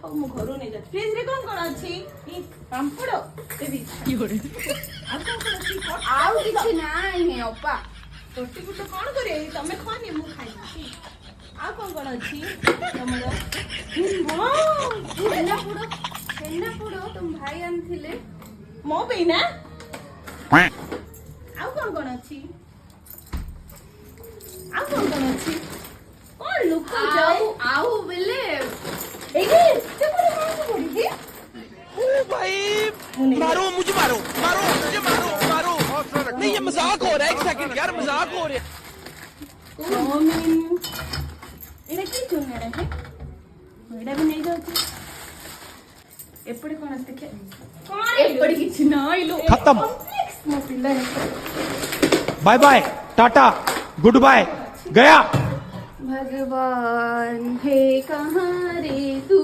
ହଉ ମୁଁ ଘରୁ ନେଇ ଯାଉଛି ଫ୍ରିଜରେ କଣ ଅଛି ଇ ପାମ୍ପଡ଼ ଦେବି ଆଉ କଣ ଅଛି ଆଉ କିଛି ନାହିଁ ଅପା। ରୋଟି ଗୁଟ କଣ କରିବେ ତମେ ଖାଆନି ମୁଁ ଖାଇବି ଆଉ କଣ ଅଛି ତମର ଛେନାପୋଡ଼ ତମ ଭାଇ ଆଣିଥିଲେ। ମୋ ପାଇଁ ନା ଆଉ କଣ ଅଛି ଆଉ କଣ ଅଛି କଣ ଲୁକଉଛ ଆଉ ବେଲେ ଏଇଠି ସେପଟେ କଣ ପଡିଛି ओ भाई मारो मुझे मारो मारो मुझे मारो मारो नहीं ये मजाक हो रहा है एक सेकंड यार मजाक हो रहा है ଏଇଟା କି ଚୁନି ଏଇଟା ବି ନେଇଯାଉଛି ଏପଟେ କଣ ଦେଖେ କଣ ଏପଟେ କିଛି ନାହିଁ ଲୋ खत्म ମୋ ପିଲା bye bye tata goodbye गया भगवान है कहाँ रे तू।